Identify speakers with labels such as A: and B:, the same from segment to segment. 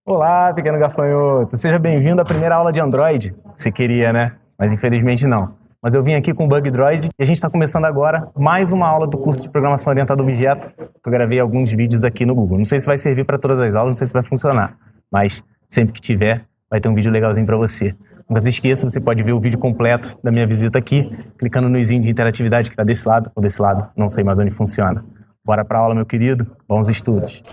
A: Olá, pequeno gafanhoto. Seja bem-vindo à primeira aula de Android. Você queria, né? Mas infelizmente não. Mas eu vim aqui com o Bug Droid e a gente está começando agora mais uma aula do curso de Programação Orientada a Objeto, que eu gravei alguns vídeos aqui no Google. Não sei se vai servir para todas as aulas, não sei se vai funcionar, mas sempre que tiver, vai ter um vídeo legalzinho para você. Nunca se esqueça, você pode ver o vídeo completo da minha visita aqui, clicando no izinho de interatividade que está desse lado ou desse lado, não sei mais onde funciona. Bora para a aula, meu querido. Bons estudos.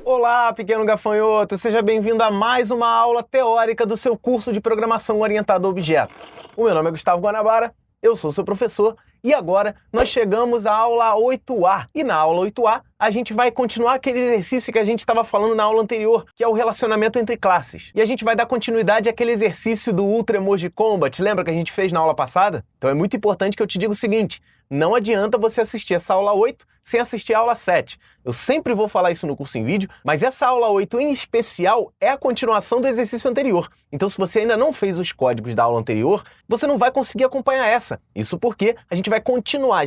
A: Olá, pequeno gafanhoto! Seja bem-vindo a mais uma aula teórica do seu curso de Programação Orientada a Objeto. O meu nome é Gustavo Guanabara, eu sou seu professor e agora nós chegamos à aula 8A. E na aula 8A a gente vai continuar aquele exercício que a gente estava falando na aula anterior, que é o relacionamento entre classes. E a gente vai dar continuidade àquele exercício do Ultra Emoji Combat, lembra que a gente fez na aula passada? Então é muito importante que eu te diga o seguinte: não adianta você assistir essa aula 8 sem assistir a aula 7. Eu sempre vou falar isso no curso em vídeo, mas essa aula 8 em especial é a continuação do exercício anterior. Então se você ainda não fez os códigos da aula anterior, você não vai conseguir acompanhar essa. Isso porque a gente vai continuar,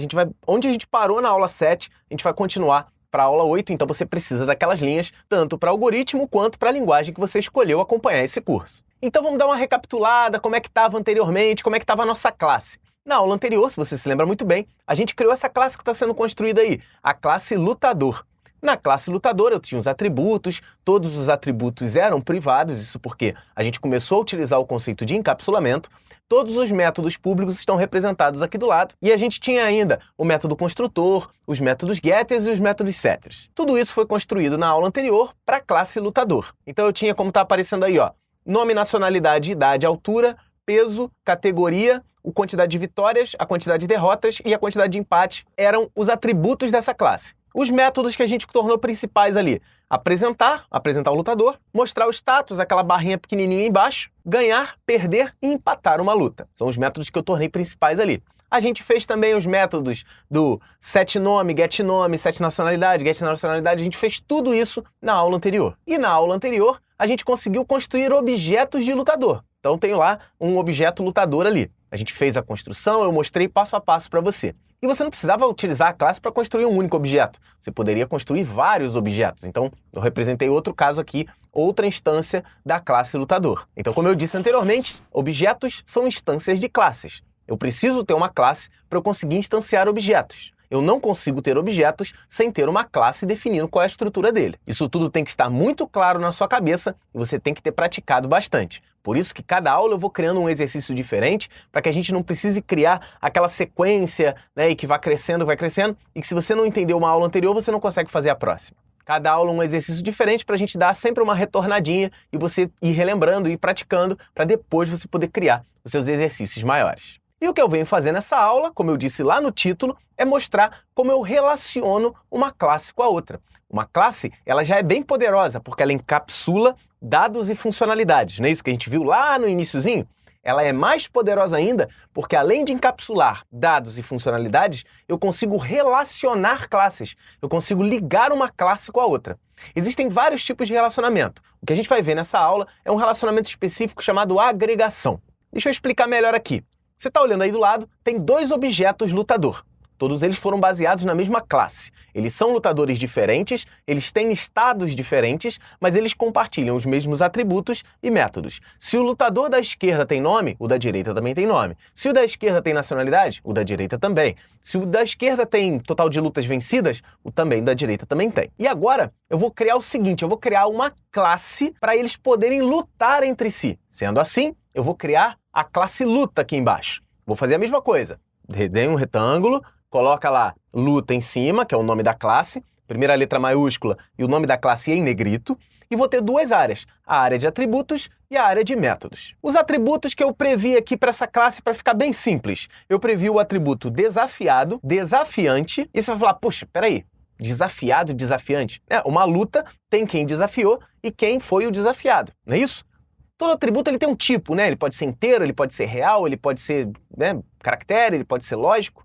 A: onde a gente parou na aula 7, a gente vai continuar para a aula 8, então você precisa daquelas linhas, tanto para algoritmo quanto para a linguagem que você escolheu acompanhar esse curso. Então vamos dar uma recapitulada, como é que estava anteriormente, como é que estava a nossa classe. Na aula anterior, se você se lembra muito bem, a gente criou essa classe que está sendo construída aí, a classe Lutador. Na classe Lutador eu tinha os atributos, todos os atributos eram privados, isso porque a gente começou a utilizar o conceito de encapsulamento, todos os métodos públicos estão representados aqui do lado, e a gente tinha ainda o método construtor, os métodos getters e os métodos setters. Tudo isso foi construído na aula anterior para a classe Lutador. Então eu tinha como está aparecendo aí, ó, nome, nacionalidade, idade, altura, peso, categoria, a quantidade de vitórias, a quantidade de derrotas e a quantidade de empate eram os atributos dessa classe. Os métodos que a gente tornou principais ali: apresentar o lutador, mostrar o status, aquela barrinha pequenininha embaixo, ganhar, perder e empatar uma luta. São os métodos que eu tornei principais ali. A gente fez também os métodos do setNome, getNome, setNacionalidade, getNacionalidade. A gente fez tudo isso na aula anterior. E na aula anterior, a gente conseguiu construir objetos de lutador. Então tenho lá um objeto lutador ali. A gente fez a construção, eu mostrei passo a passo para você. E você não precisava utilizar a classe para construir um único objeto. Você poderia construir vários objetos. Então, eu representei outro caso aqui, outra instância da classe lutador. Então, como eu disse anteriormente, objetos são instâncias de classes. Eu preciso ter uma classe para eu conseguir instanciar objetos. Eu não consigo ter objetos sem ter uma classe definindo qual é a estrutura dele. Isso tudo tem que estar muito claro na sua cabeça e você tem que ter praticado bastante. Por isso que cada aula eu vou criando um exercício diferente para que a gente não precise criar aquela sequência, né, e que vai crescendo, e que se você não entendeu uma aula anterior, você não consegue fazer a próxima. Cada aula um exercício diferente para a gente dar sempre uma retornadinha e você ir relembrando e praticando para depois você poder criar os seus exercícios maiores. E o que eu venho fazer nessa aula, como eu disse lá no título, é mostrar como eu relaciono uma classe com a outra. Uma classe, ela já é bem poderosa, porque ela encapsula dados e funcionalidades, não é isso que a gente viu lá no iniciozinho? Ela é mais poderosa ainda, porque além de encapsular dados e funcionalidades, eu consigo relacionar classes, eu consigo ligar uma classe com a outra. Existem vários tipos de relacionamento. O que a gente vai ver nessa aula é um relacionamento específico chamado agregação. Deixa eu explicar melhor aqui. Você está olhando aí do lado, tem dois objetos lutador. Todos eles foram baseados na mesma classe. Eles são lutadores diferentes, eles têm estados diferentes, mas eles compartilham os mesmos atributos e métodos. Se o lutador da esquerda tem nome, o da direita também tem nome. Se o da esquerda tem nacionalidade, o da direita também. Se o da esquerda tem total de lutas vencidas, o também da direita também tem. E agora eu vou criar o seguinte, eu vou criar uma classe para eles poderem lutar entre si. Sendo assim, eu vou criar a classe luta aqui embaixo. Vou fazer a mesma coisa. Desenho um retângulo, coloca lá luta em cima, que é o nome da classe, primeira letra maiúscula e o nome da classe em negrito, e vou ter duas áreas, a área de atributos e a área de métodos. Os atributos que eu previ aqui para essa classe, para ficar bem simples, eu previ o atributo desafiado, desafiante, e você vai falar, puxa, peraí, desafiado e desafiante? Uma luta tem quem desafiou e quem foi o desafiado, não é isso? Todo atributo ele tem um tipo, né? Ele pode ser inteiro, ele pode ser real, ele pode ser, né, caractere, ele pode ser lógico.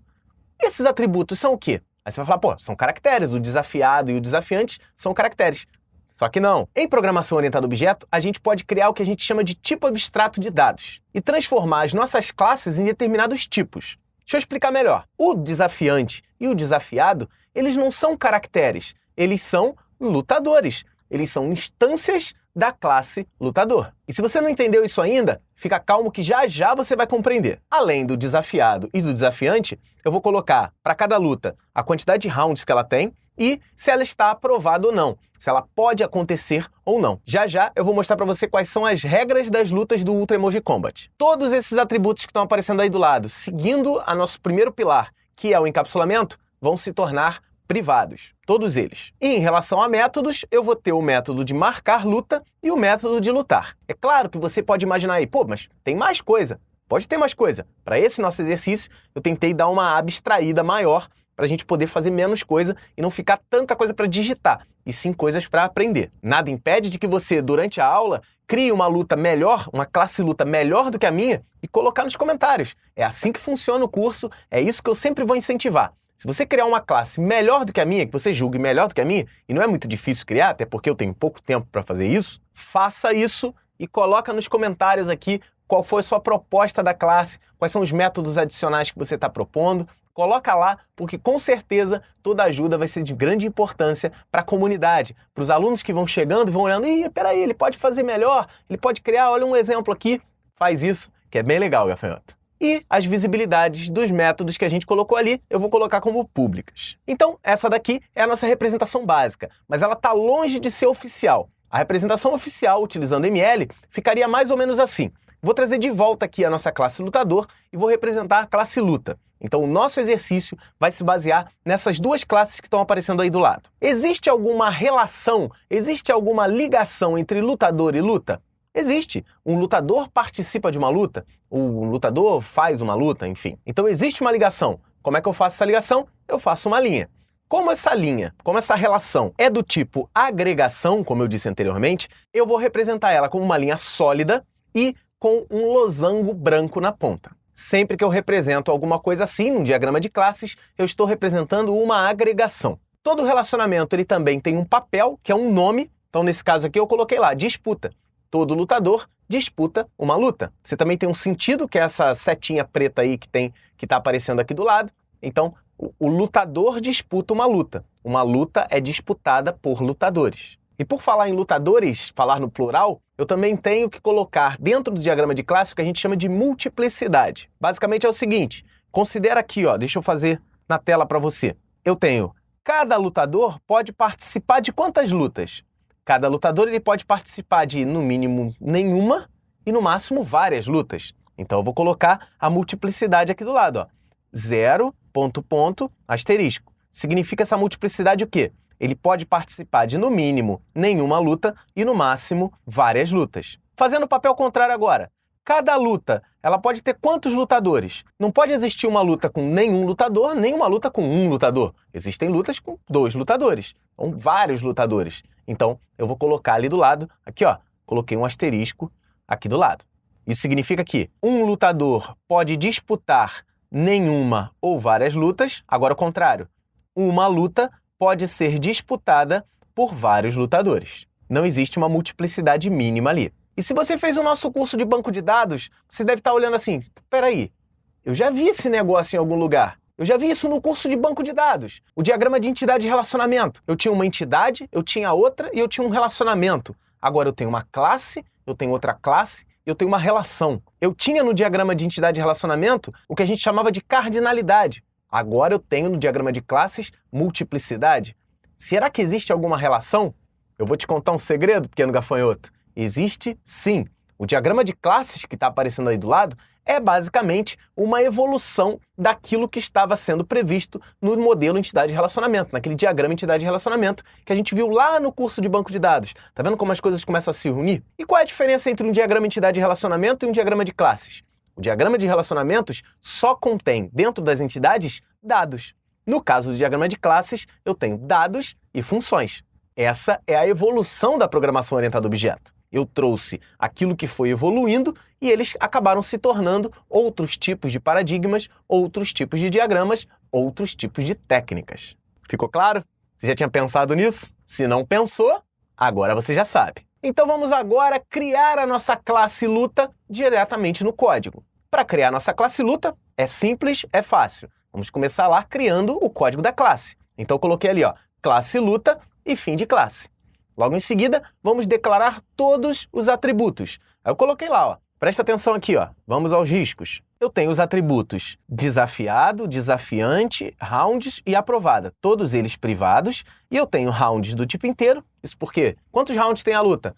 A: Esses atributos são o quê? Aí você vai falar, pô, são caracteres, o desafiado e o desafiante são caracteres. Só que não. Em programação orientada a objeto, a gente pode criar o que a gente chama de tipo abstrato de dados e transformar as nossas classes em determinados tipos. Deixa eu explicar melhor. O desafiante e o desafiado, eles não são caracteres, eles são lutadores. Eles são instâncias da classe lutador. E se você não entendeu isso ainda, fica calmo que já já você vai compreender. Além do desafiado e do desafiante, eu vou colocar para cada luta a quantidade de rounds que ela tem e se ela está aprovada ou não, se ela pode acontecer ou não. Já já eu vou mostrar para você quais são as regras das lutas do Ultra Emoji Combat. Todos esses atributos que estão aparecendo aí do lado, seguindo a nosso primeiro pilar, que é o encapsulamento, vão se tornar privados, todos eles. E em relação a métodos, eu vou ter o método de marcar luta e o método de lutar. É claro que você pode imaginar aí, pô, mas tem mais coisa. Pode ter mais coisa. Para esse nosso exercício, eu tentei dar uma abstraída maior para a gente poder fazer menos coisa e não ficar tanta coisa para digitar, e sim coisas para aprender. Nada impede de que você, durante a aula, crie uma luta melhor, uma classe luta melhor do que a minha e colocar nos comentários. É assim que funciona o curso, é isso que eu sempre vou incentivar. Se você criar uma classe melhor do que a minha, que você julgue melhor do que a minha, e não é muito difícil criar, até porque eu tenho pouco tempo para fazer isso, faça isso e coloca nos comentários aqui qual foi a sua proposta da classe, quais são os métodos adicionais que você está propondo. Coloca lá, porque com certeza toda ajuda vai ser de grande importância para a comunidade, para os alunos que vão chegando e vão olhando, ih, peraí, ele pode fazer melhor, ele pode criar, olha um exemplo aqui, faz isso, que é bem legal, gafanhoto. E as visibilidades dos métodos que a gente colocou ali, eu vou colocar como públicas. Então, essa daqui é a nossa representação básica, mas ela está longe de ser oficial. A representação oficial, utilizando ML, ficaria mais ou menos assim. Vou trazer de volta aqui a nossa classe lutador e vou representar a classe luta. Então, o nosso exercício vai se basear nessas duas classes que estão aparecendo aí do lado. Existe alguma relação, existe alguma ligação entre lutador e luta? Existe. Um lutador participa de uma luta, o lutador faz uma luta, enfim. Então, existe uma ligação. Como é que eu faço essa ligação? Eu faço uma linha. Como essa linha, como essa relação é do tipo agregação, como eu disse anteriormente, eu vou representar ela como uma linha sólida e com um losango branco na ponta. Sempre que eu represento alguma coisa assim, num diagrama de classes, eu estou representando uma agregação. Todo relacionamento ele também tem um papel, que é um nome. Então, nesse caso aqui, eu coloquei lá, disputa. Todo lutador disputa uma luta. Você também tem um sentido, que é essa setinha preta aí que está aparecendo aqui do lado. Então, o lutador disputa uma luta. Uma luta é disputada por lutadores. E por falar em lutadores, falar no plural, eu também tenho que colocar dentro do diagrama de classe o que a gente chama de multiplicidade. Basicamente é o seguinte, considera aqui, ó, deixa eu fazer na tela para você. Eu tenho, cada lutador pode participar de quantas lutas? Cada lutador ele pode participar de, no mínimo, nenhuma e no máximo várias lutas. Então eu vou colocar a multiplicidade aqui do lado, ó. 0, ponto, ponto, asterisco. Significa essa multiplicidade o quê? Ele pode participar de, no mínimo, nenhuma luta e, no máximo, várias lutas. Fazendo o papel contrário agora. Cada luta, ela pode ter quantos lutadores? Não pode existir uma luta com nenhum lutador, nem uma luta com um lutador. Existem lutas com 2 lutadores, ou vários lutadores. Então, eu vou colocar ali do lado, aqui ó, coloquei um asterisco aqui do lado. Isso significa que um lutador pode disputar nenhuma ou várias lutas. Agora o contrário. Uma luta pode ser disputada por vários lutadores. Não existe uma multiplicidade mínima ali. E se você fez o nosso curso de banco de dados, você deve estar olhando assim, peraí, eu já vi esse negócio em algum lugar. Eu já vi isso no curso de banco de dados. O diagrama de entidade e relacionamento. Eu tinha uma entidade, eu tinha outra e eu tinha um relacionamento. Agora eu tenho uma classe, eu tenho outra classe, eu tenho uma relação. Eu tinha no diagrama de entidade e relacionamento o que a gente chamava de cardinalidade. Agora eu tenho no diagrama de classes multiplicidade. Será que existe alguma relação? Eu vou te contar um segredo, pequeno gafanhoto. Existe sim. O diagrama de classes que está aparecendo aí do lado é basicamente uma evolução daquilo que estava sendo previsto no modelo entidade e relacionamento, naquele diagrama entidade e relacionamento que a gente viu lá no curso de banco de dados. Tá vendo como as coisas começam a se unir? E qual é a diferença entre um diagrama entidade e relacionamento e um diagrama de classes? O diagrama de relacionamentos só contém, dentro das entidades, dados. No caso do diagrama de classes, eu tenho dados e funções. Essa é a evolução da programação orientada a objeto. Eu trouxe aquilo que foi evoluindo e eles acabaram se tornando outros tipos de paradigmas, outros tipos de diagramas, outros tipos de técnicas. Ficou claro? Você já tinha pensado nisso? Se não pensou, agora você já sabe. Então vamos agora criar a nossa classe luta diretamente no código. Para criar a nossa classe luta, é simples, é fácil. Vamos começar lá criando o código da classe. Então eu coloquei ali, ó, classe luta e fim de classe. Logo em seguida, vamos declarar todos os atributos. Aí eu coloquei lá, ó, presta atenção aqui, ó, vamos aos riscos. Eu tenho os atributos desafiado, desafiante, rounds e aprovada, todos eles privados, e eu tenho rounds do tipo inteiro. Isso por quê? Quantos rounds tem a luta?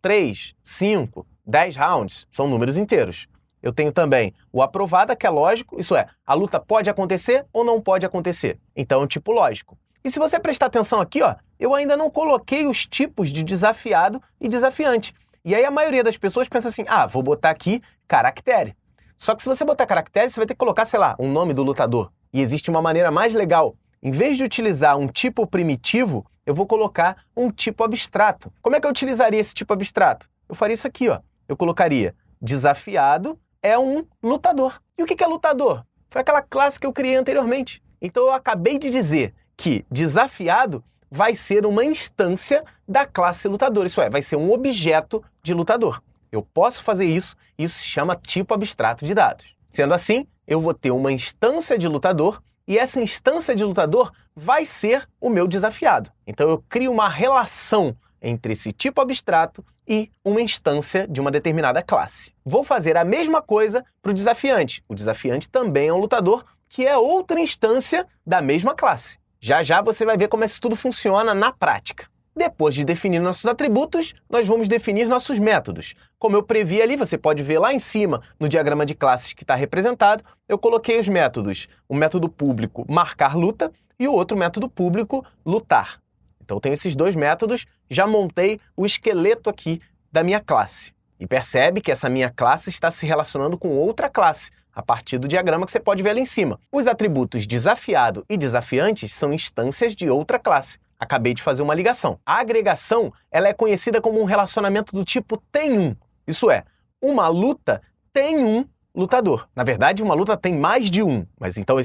A: 3, 5, 10 rounds, são números inteiros. Eu tenho também o aprovada, que é lógico, isso é, a luta pode acontecer ou não pode acontecer. Então é um tipo lógico. E se você prestar atenção aqui, ó, eu ainda não coloquei os tipos de desafiado e desafiante. E aí a maioria das pessoas pensa assim, ah, vou botar aqui caractere. Só que se você botar caractere, você vai ter que colocar, sei lá, um nome do lutador. E existe uma maneira mais legal. Em vez de utilizar um tipo primitivo, eu vou colocar um tipo abstrato. Como é que eu utilizaria esse tipo abstrato? Eu faria isso aqui, ó. Eu colocaria desafiado é um lutador. E o que é lutador? Foi aquela classe que eu criei anteriormente. Então eu acabei de dizer que desafiado vai ser uma instância da classe lutador, isso é, vai ser um objeto de lutador. Eu posso fazer isso, isso se chama tipo abstrato de dados. Sendo assim, eu vou ter uma instância de lutador e essa instância de lutador vai ser o meu desafiado. Então eu crio uma relação entre esse tipo abstrato e uma instância de uma determinada classe. Vou fazer a mesma coisa para o desafiante. O desafiante também é um lutador, que é outra instância da mesma classe. Já já você vai ver como isso tudo funciona na prática. Depois de definir nossos atributos, nós vamos definir nossos métodos. Como eu previ ali, você pode ver lá em cima, no diagrama de classes que está representado, eu coloquei os métodos. O método público marcar luta e o outro método público lutar. Então eu tenho esses dois métodos, já montei o esqueleto aqui da minha classe. E percebe que essa minha classe está se relacionando com outra classe, a partir do diagrama que você pode ver ali em cima. Os atributos desafiado e desafiantes são instâncias de outra classe. Acabei de fazer uma ligação. A agregação, ela é conhecida como um relacionamento do tipo tem um. Isso é, uma luta tem um lutador. Na verdade, uma luta tem mais de um. Mas então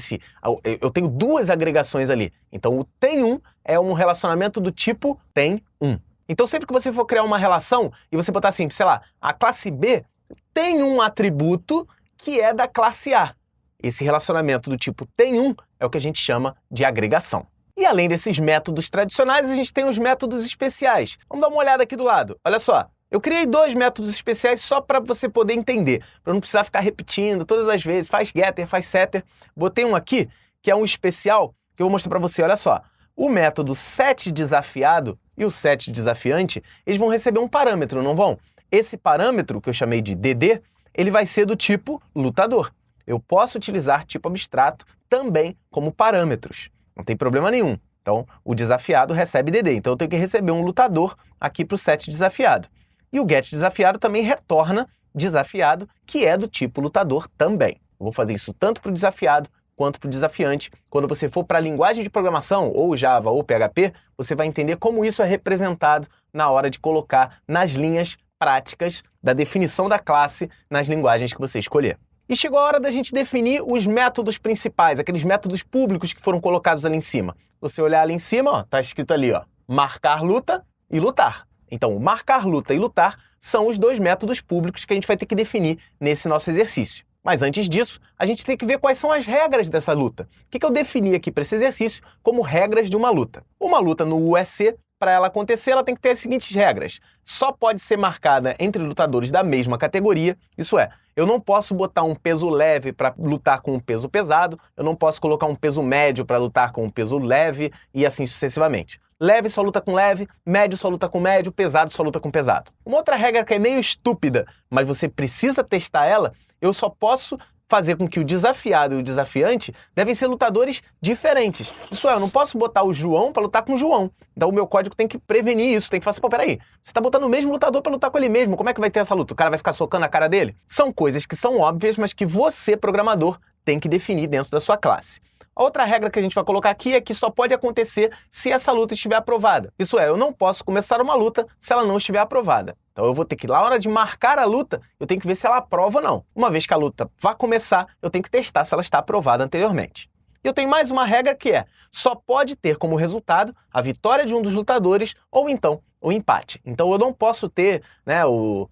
A: eu tenho duas agregações ali. Então o tem um é um relacionamento do tipo tem um. Então sempre que você for criar uma relação e você botar assim, sei lá, a classe B tem um atributo que é da classe A. Esse relacionamento do tipo tem um é o que a gente chama de agregação. E além desses métodos tradicionais, a gente tem os métodos especiais. Vamos dar uma olhada aqui do lado. Olha só, eu criei dois métodos especiais só para você poder entender, para não precisar ficar repetindo todas as vezes, faz getter, faz setter. Botei um aqui, que é um especial, que eu vou mostrar para você. Olha só, o método setDesafiado e o setDesafiante, eles vão receber um parâmetro, não vão? Esse parâmetro, que eu chamei de DD, ele vai ser do tipo lutador. Eu posso utilizar tipo abstrato também como parâmetros. Não tem problema nenhum. Então, o desafiado recebe DD. Então, eu tenho que receber um lutador aqui para o setDesafiado. E o getDesafiado também retorna desafiado, que é do tipo lutador também. Eu vou fazer isso tanto para o desafiado quanto para o desafiante. Quando você for para a linguagem de programação, ou Java ou PHP, você vai entender como isso é representado na hora de colocar nas linhas práticas da definição da classe nas linguagens que você escolher. E chegou a hora da gente definir os métodos principais, aqueles métodos públicos que foram colocados ali em cima. Você olhar ali em cima, ó, tá escrito ali, ó, marcar luta e lutar. Então, marcar luta e lutar são os dois métodos públicos que a gente vai ter que definir nesse nosso exercício. Mas antes disso, a gente tem que ver quais são as regras dessa luta. O que eu defini aqui para esse exercício como regras de uma luta? Uma luta no UEC, para ela acontecer, ela tem que ter as seguintes regras. Só pode ser marcada entre lutadores da mesma categoria, isso é, eu não posso botar um peso leve para lutar com um peso pesado, eu não posso colocar um peso médio para lutar com um peso leve e assim sucessivamente. Leve só luta com leve, médio só luta com médio, pesado só luta com pesado. Uma outra regra que é meio estúpida, mas você precisa testar ela, eu só posso fazer com que o desafiado e o desafiante devem ser lutadores diferentes. Isso é, eu não posso botar o João para lutar com o João. Então o meu código tem que prevenir isso, tem que falar assim, pô, peraí, você está botando o mesmo lutador para lutar com ele mesmo, como é que vai ter essa luta? O cara vai ficar socando a cara dele? São coisas que são óbvias, mas que você, programador, tem que definir dentro da sua classe. A outra regra que a gente vai colocar aqui é que só pode acontecer se essa luta estiver aprovada. Isso é, eu não posso começar uma luta se ela não estiver aprovada. Então eu vou ter que, na hora de marcar a luta, eu tenho que ver se ela aprova ou não. Uma vez que a luta vai começar, eu tenho que testar se ela está aprovada anteriormente. E eu tenho mais uma regra que é, só pode ter como resultado a vitória de um dos lutadores ou então o empate. Então eu não posso ter, né, o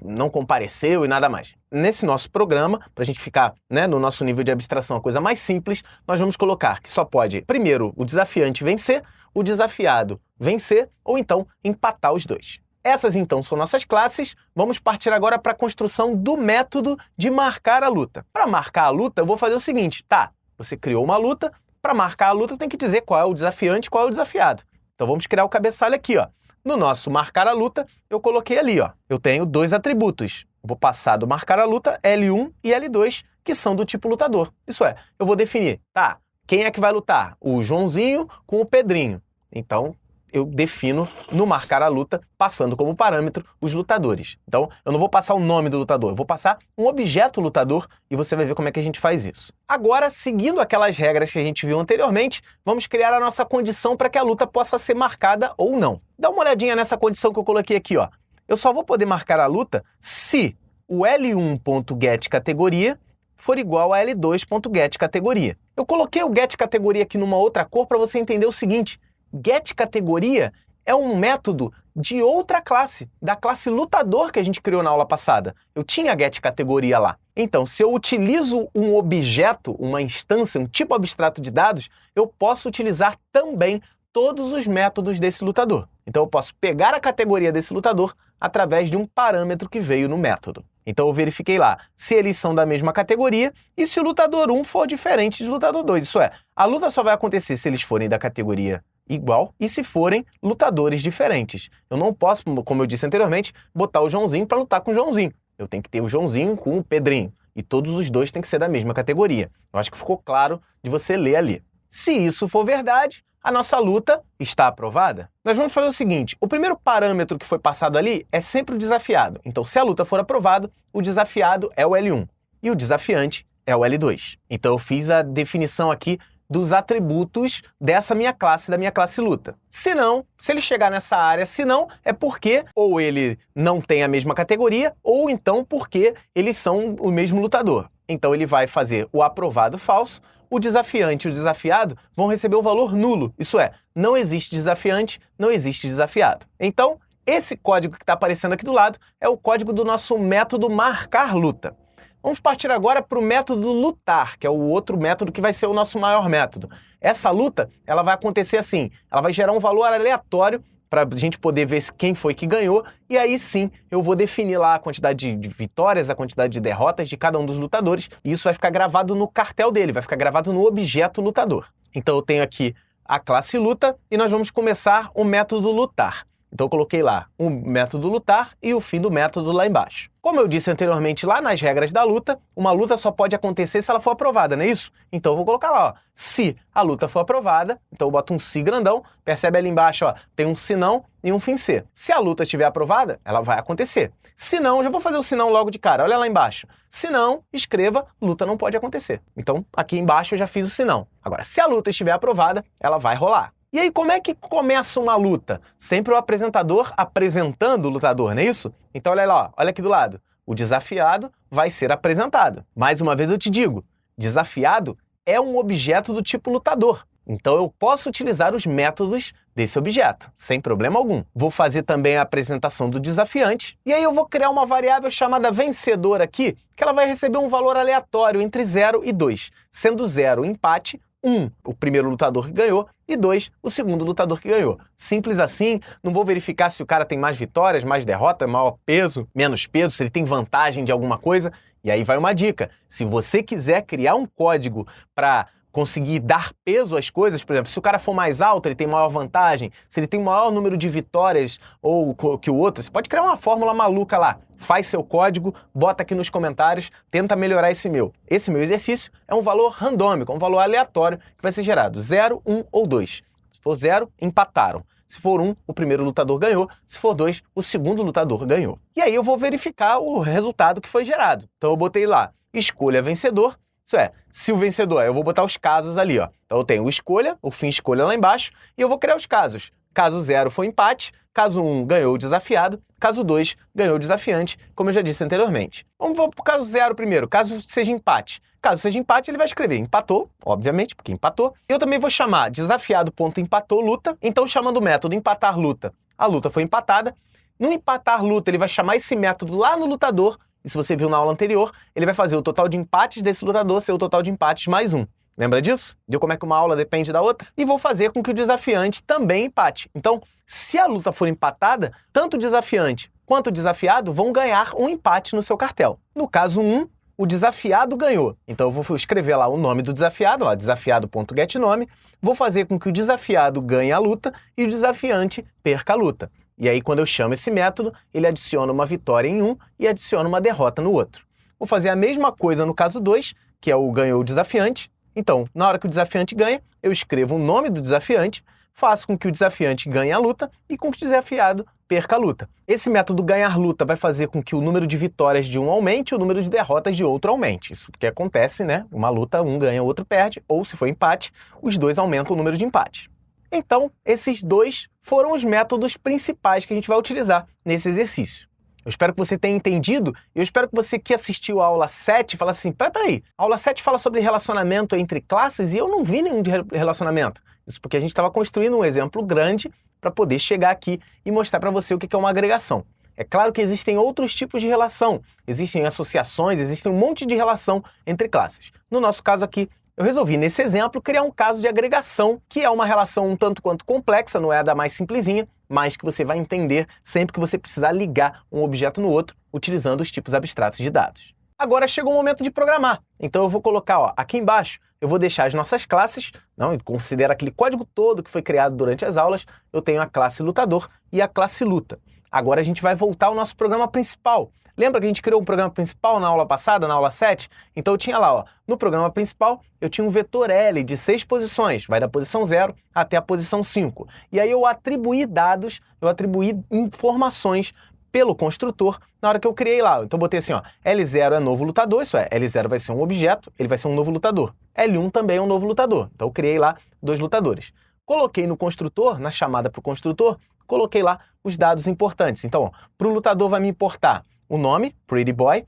A: não compareceu e nada mais. Nesse nosso programa, para a gente ficar, né, no nosso nível de abstração a coisa mais simples, nós vamos colocar que só pode, primeiro, o desafiante vencer, o desafiado vencer ou então empatar os dois. Essas então são nossas classes. Vamos partir agora para a construção do método de marcar a luta. Para marcar a luta, eu vou fazer o seguinte, tá? Você criou uma luta, para marcar a luta tem que dizer qual é o desafiante e qual é o desafiado. Então vamos criar o cabeçalho aqui, ó. No nosso marcar a luta, eu coloquei ali, ó. Eu tenho dois atributos. Vou passar do marcar a luta L1 e L2, que são do tipo lutador. Isso é, eu vou definir, tá, quem é que vai lutar? O Joãozinho com o Pedrinho. Então, eu defino no marcar a luta, passando como parâmetro os lutadores. Então, eu não vou passar o nome do lutador, eu vou passar um objeto lutador e você vai ver como é que a gente faz isso. Agora, seguindo aquelas regras que a gente viu anteriormente, vamos criar a nossa condição para que a luta possa ser marcada ou não. Dá uma olhadinha nessa condição que eu coloquei aqui, ó. Eu só vou poder marcar a luta se o L1.getCategoria for igual a L2.getCategoria. Eu coloquei o getCategoria aqui numa outra cor para você entender o seguinte: getCategoria é um método de outra classe, da classe lutador que a gente criou na aula passada. Eu tinha getCategoria lá. Então, se eu utilizo um objeto, uma instância, um tipo abstrato de dados, eu posso utilizar também todos os métodos desse lutador. Então, eu posso pegar a categoria desse lutador através de um parâmetro que veio no método. Então, eu verifiquei lá se eles são da mesma categoria e se o lutador 1 for diferente do lutador 2. Isso é, a luta só vai acontecer se eles forem da categoria igual e se forem lutadores diferentes. Eu não posso, como eu disse anteriormente, botar o Joãozinho para lutar com o Joãozinho. Eu tenho que ter o Joãozinho com o Pedrinho. E todos os dois têm que ser da mesma categoria. Eu acho que ficou claro de você ler ali. Se isso for verdade, a nossa luta está aprovada. Nós vamos fazer o seguinte, o primeiro parâmetro que foi passado ali é sempre o desafiado. Então, se a luta for aprovada, o desafiado é o L1 e o desafiante é o L2. Então, eu fiz a definição aqui dos atributos dessa minha classe, da minha classe luta. Se não, se ele chegar nessa área, se não, é porque ou ele não tem a mesma categoria, ou então porque eles são o mesmo lutador. Então ele vai fazer o aprovado falso, o desafiante e o desafiado vão receber o valor nulo. Isso é, não existe desafiante, não existe desafiado. Então, esse código que está aparecendo aqui do lado é o código do nosso método marcar luta. Vamos partir agora para o método lutar, que é o outro método que vai ser o nosso maior método. Essa luta, ela vai acontecer assim, ela vai gerar um valor aleatório para a gente poder ver quem foi que ganhou, e aí sim eu vou definir lá a quantidade de vitórias, a quantidade de derrotas de cada um dos lutadores, e isso vai ficar gravado no cartel dele, vai ficar gravado no objeto lutador. Então eu tenho aqui a classe luta e nós vamos começar o método lutar. Então eu coloquei lá o método lutar e o fim do método lá embaixo. Como eu disse anteriormente lá nas regras da luta, uma luta só pode acontecer se ela for aprovada, não é isso? Então eu vou colocar lá, ó, se a luta for aprovada, então eu boto um se grandão, percebe ali embaixo, ó, tem um se não e um fim se. Se a luta estiver aprovada, ela vai acontecer. Se não, já vou fazer o se não logo de cara, olha lá embaixo. Se não, escreva, luta não pode acontecer. Então aqui embaixo eu já fiz o se não. Agora, se a luta estiver aprovada, ela vai rolar. E aí, como é que começa uma luta? Sempre o apresentador apresentando o lutador, não é isso? Então olha lá, ó, olha aqui do lado. O desafiado vai ser apresentado. Mais uma vez eu te digo, desafiado é um objeto do tipo lutador. Então eu posso utilizar os métodos desse objeto, sem problema algum. Vou fazer também a apresentação do desafiante, e aí eu vou criar uma variável chamada vencedor aqui, que ela vai receber um valor aleatório entre 0 e 2, sendo 0 empate, 1 o primeiro lutador que ganhou e 2 o segundo lutador que ganhou. Simples assim, não vou verificar se o cara tem mais vitórias, mais derrotas, maior peso, menos peso, se ele tem vantagem de alguma coisa. E aí vai uma dica, se você quiser criar um código para conseguir dar peso às coisas, por exemplo, se o cara for mais alto, ele tem maior vantagem, se ele tem maior número de vitórias ou que o outro, você pode criar uma fórmula maluca lá, faz seu código, bota aqui nos comentários, tenta melhorar esse meu. Esse meu exercício é um valor randômico, um valor aleatório que vai ser gerado 0, 1 ou 2. Se for 0, empataram. Se for 1, o primeiro lutador ganhou. Se for 2, o segundo lutador ganhou. E aí eu vou verificar o resultado que foi gerado. Então eu botei lá, escolha vencedor. Isso é, se o vencedor, eu vou botar os casos ali, ó. Então eu tenho o escolha, o fim escolha lá embaixo, e eu vou criar os casos. Caso 0 foi empate, caso 1 ganhou o desafiado, caso 2 ganhou o desafiante, como eu já disse anteriormente. Vamos para o caso 0 primeiro, caso seja empate. Caso seja empate, ele vai escrever empatou, obviamente, porque empatou. Eu também vou chamar desafiado.empatou luta, então chamando o método empatar luta, a luta foi empatada. No empatar luta, ele vai chamar esse método lá no lutador, e se você viu na aula anterior, ele vai fazer o total de empates desse lutador ser o total de empates mais 1. Lembra disso? De como é que uma aula depende da outra? E vou fazer com que o desafiante também empate. Então, se a luta for empatada, tanto o desafiante quanto o desafiado vão ganhar um empate no seu cartel. No caso 1, o desafiado ganhou. Então eu vou escrever lá o nome do desafiado, lá desafiado.getNome, vou fazer com que o desafiado ganhe a luta e o desafiante perca a luta. E aí, quando eu chamo esse método, ele adiciona uma vitória em um e adiciona uma derrota no outro. Vou fazer a mesma coisa no caso 2, que é o ganhou o desafiante. Então, na hora que o desafiante ganha, eu escrevo o nome do desafiante, faço com que o desafiante ganhe a luta e com que o desafiado perca a luta. Esse método ganhar luta vai fazer com que o número de vitórias de um aumente e o número de derrotas de outro aumente. Isso porque acontece, né? Uma luta, um ganha, o outro perde, ou se for empate, os dois aumentam o número de empates. Então, esses dois foram os métodos principais que a gente vai utilizar nesse exercício. Eu espero que você tenha entendido e eu espero que você que assistiu a aula 7 fale assim, peraí, a aula 7 fala sobre relacionamento entre classes e eu não vi nenhum de relacionamento. Isso porque a gente estava construindo um exemplo grande para poder chegar aqui e mostrar para você o que é uma agregação. É claro que existem outros tipos de relação, existem associações, existem um monte de relação entre classes. No nosso caso aqui, eu resolvi, nesse exemplo, criar um caso de agregação, que é uma relação um tanto quanto complexa, não é a da mais simplesinha, mas que você vai entender sempre que você precisar ligar um objeto no outro, utilizando os tipos abstratos de dados. Agora chegou o momento de programar. Então eu vou colocar, ó, aqui embaixo, eu vou deixar as nossas classes, não, considera aquele código todo que foi criado durante as aulas, eu tenho a classe lutador e a classe luta. Agora a gente vai voltar ao nosso programa principal. Lembra que a gente criou um programa principal na aula passada, na aula 7? Então eu tinha lá, ó, no programa principal, eu tinha um vetor L de 6 posições, vai da posição 0 até a posição 5. E aí eu atribuí dados, eu atribuí informações pelo construtor na hora que eu criei lá. Então eu botei assim, ó, L0 é novo lutador, isso é, L0 vai ser um objeto, ele vai ser um novo lutador. L1 também é um novo lutador. Então eu criei lá 2 lutadores. Coloquei no construtor, na chamada para o construtor, coloquei lá os dados importantes. Então, para o lutador vai me importar o nome, Pretty Boy,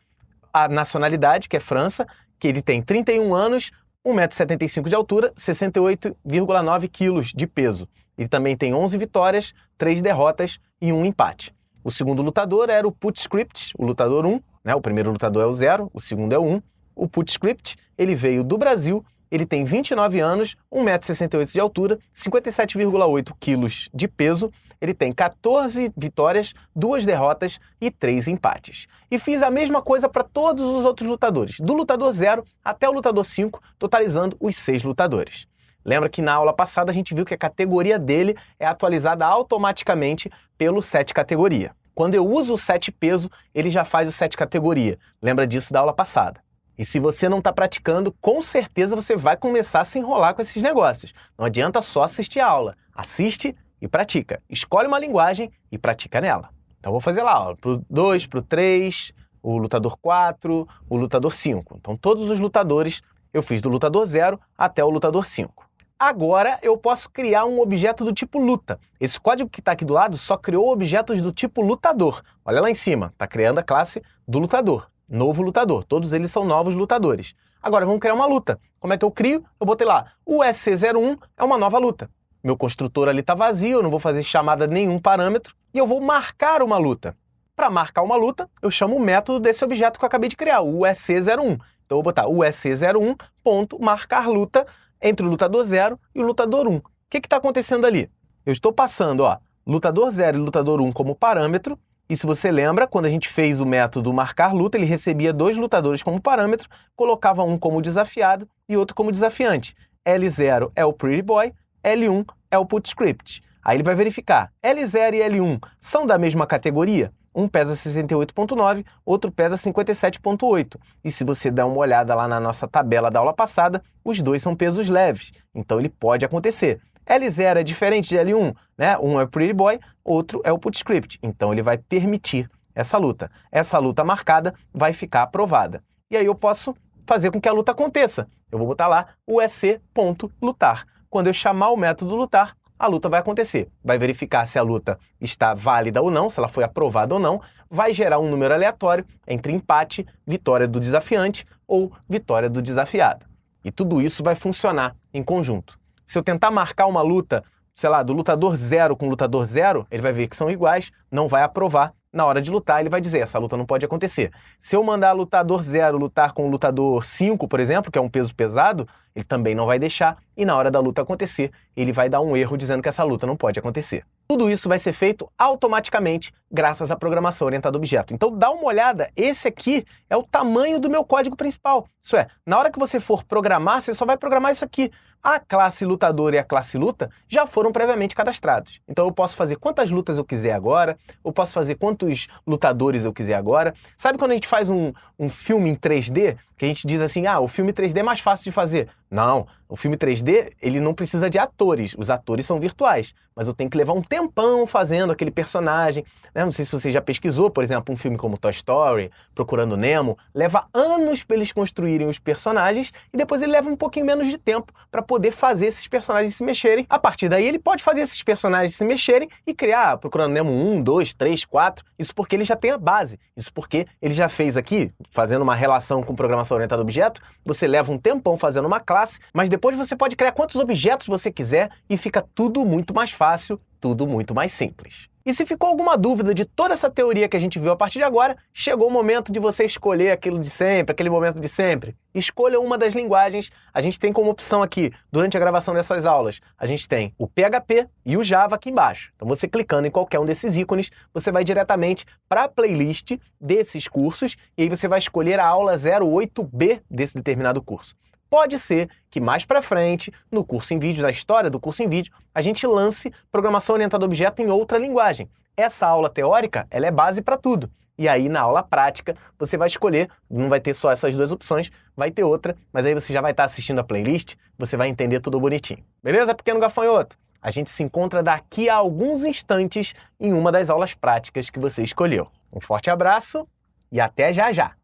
A: a nacionalidade, que é França, que ele tem 31 anos, 1,75 m de altura, 68,9 kg de peso. Ele também tem 11 vitórias, 3 derrotas e 1 empate. O segundo lutador era o PutScript, o lutador 1, né? O primeiro lutador é o 0, o segundo é o 1. O PutScript, ele veio do Brasil, ele tem 29 anos, 1,68 m de altura, 57,8 kg de peso, ele tem 14 vitórias, 2 derrotas e 3 empates. E fiz a mesma coisa para todos os outros lutadores, do lutador 0 até o lutador 5, totalizando os 6 lutadores. Lembra que na aula passada a gente viu que a categoria dele é atualizada automaticamente pelo set categoria. Quando eu uso o set peso, ele já faz o set categoria. Lembra disso da aula passada. E se você não está praticando, com certeza você vai começar a se enrolar com esses negócios. Não adianta só assistir a aula. Assiste e pratica. Escolhe uma linguagem e pratica nela. Então vou fazer lá, para o 2, para o 3, o lutador 4, o lutador 5. Então todos os lutadores eu fiz do lutador 0 até o lutador 5. Agora eu posso criar um objeto do tipo luta. Esse código que está aqui do lado só criou objetos do tipo lutador. Olha lá em cima, está criando a classe do lutador. Novo lutador. Todos eles são novos lutadores. Agora vamos criar uma luta. Como é que eu crio? Eu botei lá, o SC01 é uma nova luta. Meu construtor ali está vazio, eu não vou fazer chamada de nenhum parâmetro e eu vou marcar uma luta. Para marcar uma luta, eu chamo o método desse objeto que eu acabei de criar, o SC01. Então eu vou botar o SC01.marcar luta entre o lutador 0 e o lutador 1. O que está acontecendo ali? Eu estou passando, ó, lutador 0 e lutador 1 como parâmetro, e se você lembra, quando a gente fez o método marcar luta, ele recebia 2 lutadores como parâmetro, colocava um como desafiado e outro como desafiante. L0 é o Pretty Boy, L1 é o PutScript. Aí ele vai verificar, L0 e L1 são da mesma categoria? Um pesa 68,9, outro pesa 57,8. E se você der uma olhada lá na nossa tabela da aula passada, os dois são pesos leves, então ele pode acontecer. L0 é diferente de L1, né? Um é o Pretty Boy, outro é o PutScript. Então ele vai permitir essa luta. Essa luta marcada vai ficar aprovada. E aí eu posso fazer com que a luta aconteça. Eu vou botar lá o EC.lutar. Quando eu chamar o método lutar, a luta vai acontecer. Vai verificar se a luta está válida ou não, se ela foi aprovada ou não, vai gerar um número aleatório entre empate, vitória do desafiante ou vitória do desafiado. E tudo isso vai funcionar em conjunto. Se eu tentar marcar uma luta, sei lá, do lutador 0 com o lutador 0, ele vai ver que são iguais, não vai aprovar. Na hora de lutar, ele vai dizer, essa luta não pode acontecer. Se eu mandar lutador 0 lutar com o lutador 5, por exemplo, que é um peso pesado, ele também não vai deixar, e na hora da luta acontecer, ele vai dar um erro dizendo que essa luta não pode acontecer. Tudo isso vai ser feito automaticamente graças à programação orientada a objeto. Então dá uma olhada, esse aqui é o tamanho do meu código principal. Isso é, na hora que você for programar, você só vai programar isso aqui. A classe lutador e a classe luta já foram previamente cadastrados. Então eu posso fazer quantas lutas eu quiser agora, eu posso fazer quantos lutadores eu quiser agora. Sabe quando a gente faz um filme em 3D, que a gente diz assim, o filme 3D é mais fácil de fazer? Não, o filme 3D, ele não precisa de atores, os atores são virtuais, mas eu tenho que levar um tempão fazendo aquele personagem, né? Não sei se você já pesquisou, por exemplo, um filme como Toy Story, Procurando Nemo, leva anos para eles construírem os personagens e depois ele leva um pouquinho menos de tempo para poder fazer esses personagens se mexerem. A partir daí ele pode fazer esses personagens se mexerem e criar Procurando Nemo 1, 2, 3, 4, isso porque ele já tem a base, isso porque ele já fez aqui, fazendo uma relação com programação orientada a objeto, você leva um tempão fazendo uma classe, mas depois você pode criar quantos objetos você quiser e fica tudo muito mais fácil, tudo muito mais simples. E se ficou alguma dúvida de toda essa teoria que a gente viu a partir de agora, chegou o momento de você escolher aquilo de sempre, aquele momento de sempre. Escolha uma das linguagens. A gente tem como opção aqui, durante a gravação dessas aulas, a gente tem o PHP e o Java aqui embaixo. Então você clicando em qualquer um desses ícones, você vai diretamente para a playlist desses cursos e aí você vai escolher a aula 08B desse determinado curso. Pode ser que mais para frente, no curso em vídeo, na história do curso em vídeo, a gente lance programação orientada a objeto em outra linguagem. Essa aula teórica, ela é base para tudo. E aí, na aula prática, você vai escolher, não vai ter só essas duas opções, vai ter outra, mas aí você já vai estar assistindo a playlist, você vai entender tudo bonitinho. Beleza, pequeno gafanhoto? A gente se encontra daqui a alguns instantes em uma das aulas práticas que você escolheu. Um forte abraço e até já já!